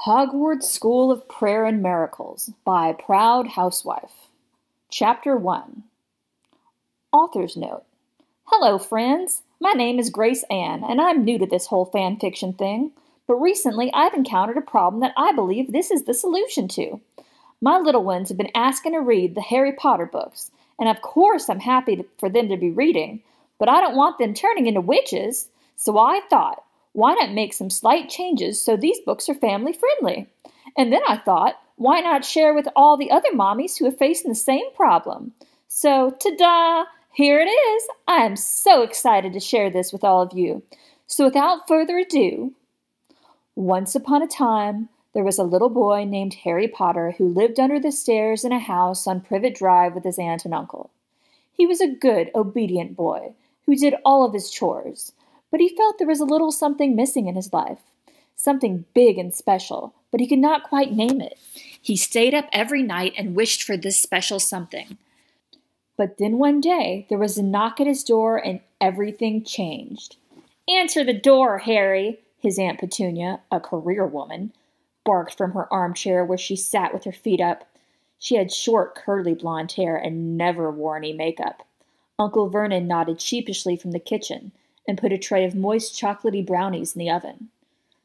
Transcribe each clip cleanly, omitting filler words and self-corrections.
Hogwarts School of Prayer and Miracles by Proud Housewife. Chapter 1. Author's Note. Hello, friends. My name is Grace Ann, and I'm new to this whole fan fiction thing, but recently I've encountered a problem that I believe this is the solution to. My little ones have been asking to read the Harry Potter books, and of course I'm happy for them to be reading, but I don't want them turning into witches, so I thought, why not make some slight changes so these books are family friendly? And then I thought, why not share with all the other mommies who are facing the same problem? So, ta-da! Here it is! I am so excited to share this with all of you. So without further ado, once upon a time, there was a little boy named Harry Potter who lived under the stairs in a house on Privet Drive with his aunt and uncle. He was a good, obedient boy who did all of his chores, but he felt there was a little something missing in his life, something big and special, but he could not quite name it. He stayed up every night and wished for this special something. But then one day, there was a knock at his door and everything changed. "Answer the door, Harry," his Aunt Petunia, a career woman, barked from her armchair where she sat with her feet up. She had short, curly blonde hair and never wore any makeup. Uncle Vernon nodded sheepishly from the kitchen and put a tray of moist chocolatey brownies in the oven.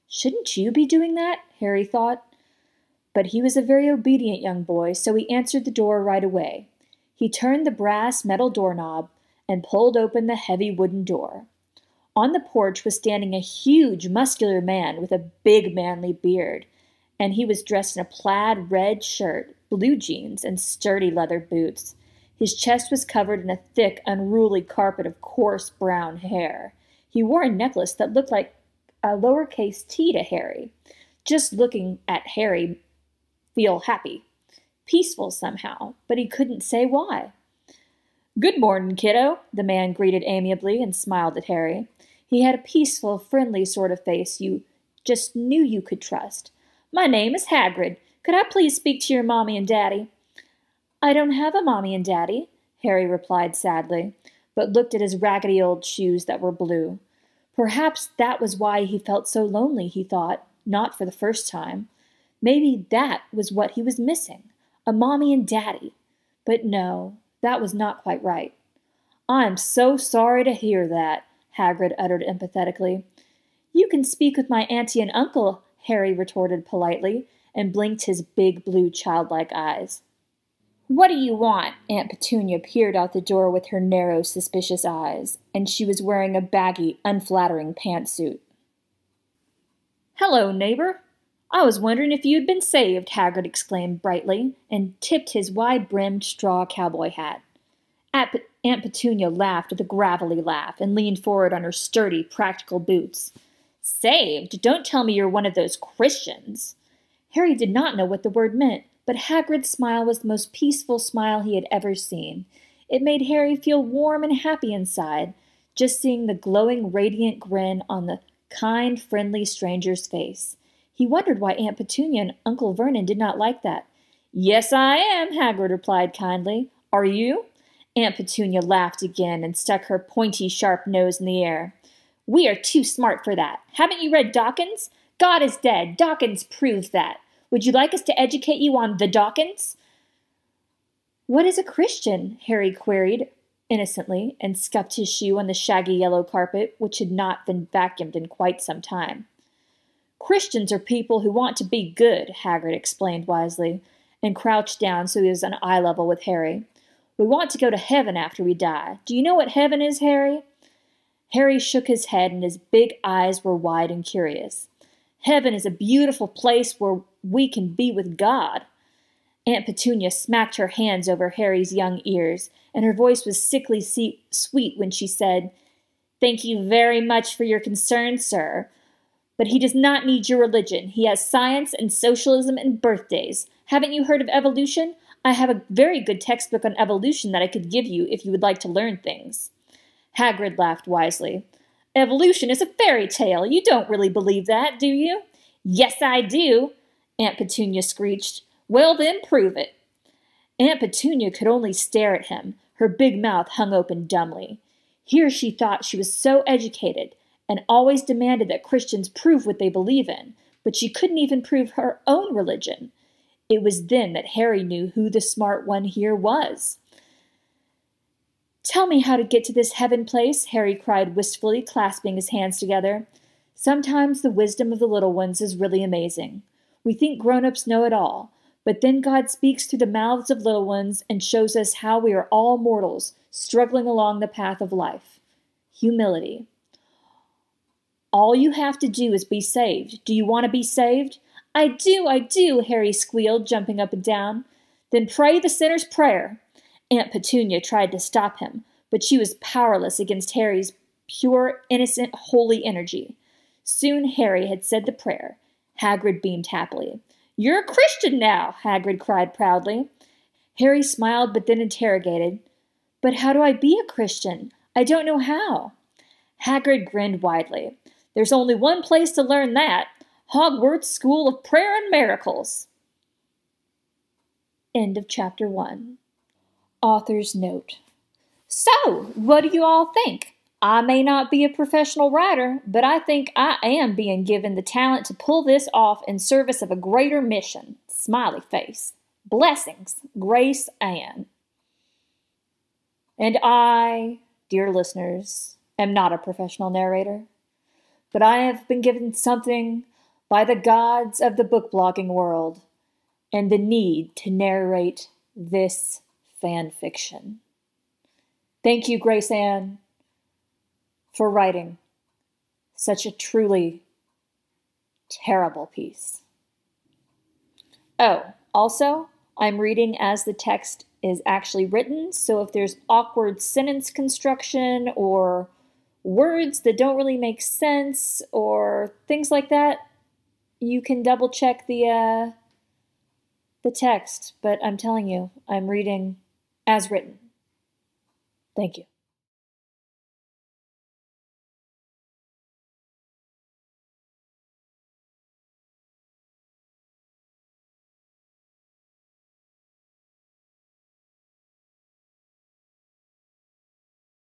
"Shouldn't you be doing that?" Harry thought. But he was a very obedient young boy, so he answered the door right away. He turned the brass metal doorknob and pulled open the heavy wooden door. On the porch was standing a huge, muscular man with a big, manly beard, and he was dressed in a plaid red shirt, blue jeans, and sturdy leather boots. His chest was covered in a thick, unruly carpet of coarse brown hair. He wore a necklace that looked like a lowercase t to Harry. Just looking at Harry feel happy, peaceful somehow, but he couldn't say why. "Good morning, kiddo," the man greeted amiably and smiled at Harry. He had a peaceful, friendly sort of face you just knew you could trust. "My name is Hagrid. Could I please speak to your mommy and daddy?" "I don't have a mommy and daddy," Harry replied sadly, but looked at his raggedy old shoes that were blue. Perhaps that was why he felt so lonely, he thought, not for the first time. Maybe that was what he was missing, a mommy and daddy. But no, that was not quite right. "I'm so sorry to hear that," Hagrid uttered empathetically. "You can speak with my auntie and uncle," Harry retorted politely, and blinked his big blue childlike eyes. "What do you want?" Aunt Petunia peered out the door with her narrow, suspicious eyes, and she was wearing a baggy, unflattering pantsuit. "Hello, neighbor. I was wondering if you'd been saved," Hagrid exclaimed brightly, and tipped his wide-brimmed straw cowboy hat. Aunt Petunia laughed with a gravelly laugh and leaned forward on her sturdy, practical boots. "Saved? Don't tell me you're one of those Christians." Harry did not know what the word meant, but Hagrid's smile was the most peaceful smile he had ever seen. It made Harry feel warm and happy inside, just seeing the glowing, radiant grin on the kind, friendly stranger's face. He wondered why Aunt Petunia and Uncle Vernon did not like that. "Yes, I am," Hagrid replied kindly. "Are you?" Aunt Petunia laughed again and stuck her pointy, sharp nose in the air. "We are too smart for that. Haven't you read Dawkins? God is dead. Dawkins proves that. Would you like us to educate you on the Dawkins?" "What is a Christian?" Harry queried innocently, and scuffed his shoe on the shaggy yellow carpet, which had not been vacuumed in quite some time. "Christians are people who want to be good," Hagrid explained wisely, and crouched down so he was on eye level with Harry. "We want to go to heaven after we die. Do you know what heaven is, Harry?" Harry shook his head, and his big eyes were wide and curious. "Heaven is a beautiful place where we can be with God." Aunt Petunia smacked her hands over Harry's young ears, and her voice was sickly sweet when she said, "Thank you very much for your concern, sir. But he does not need your religion. He has science and socialism and birthdays. Haven't you heard of evolution? I have a very good textbook on evolution that I could give you if you would like to learn things." Hagrid laughed wisely. "Evolution is a fairy tale. You don't really believe that, do you?" "Yes, I do," Aunt Petunia screeched. "Well, then, prove it." Aunt Petunia could only stare at him, her big mouth hung open dumbly. Here she thought she was so educated, and always demanded that Christians prove what they believe in, but she couldn't even prove her own religion. It was then that Harry knew who the smart one here was. "Tell me how to get to this heaven place," Harry cried wistfully, clasping his hands together. Sometimes the wisdom of the little ones is really amazing. We think grown-ups know it all, but then God speaks through the mouths of little ones and shows us how we are all mortals, struggling along the path of life. Humility. All you have to do is be saved. Do you want to be saved? I do, Harry squealed, jumping up and down. Then pray the sinner's prayer. Aunt Petunia tried to stop him, but she was powerless against Harry's pure, innocent, holy energy. Soon Harry had said the prayer. Hagrid beamed happily. "You're a Christian now," Hagrid cried proudly. Harry smiled but then interrogated, "But how do I be a Christian? I don't know how." Hagrid grinned widely. "There's only one place to learn that. Hogwarts School of Prayer and Miracles." End of Chapter 1. Author's Note. So, what do you all think? I may not be a professional writer, but I think I am being given the talent to pull this off in service of a greater mission. Smiley face. Blessings, Grace Ann. And I, dear listeners, am not a professional narrator, but I have been given something by the gods of the book blogging world and the need to narrate this fan fiction. Thank you, Grace Ann, for writing such a truly terrible piece. Oh, also, I'm reading as the text is actually written, so if there's awkward sentence construction or words that don't really make sense or things like that, you can double check the text. But I'm telling you, I'm reading as written. Thank you.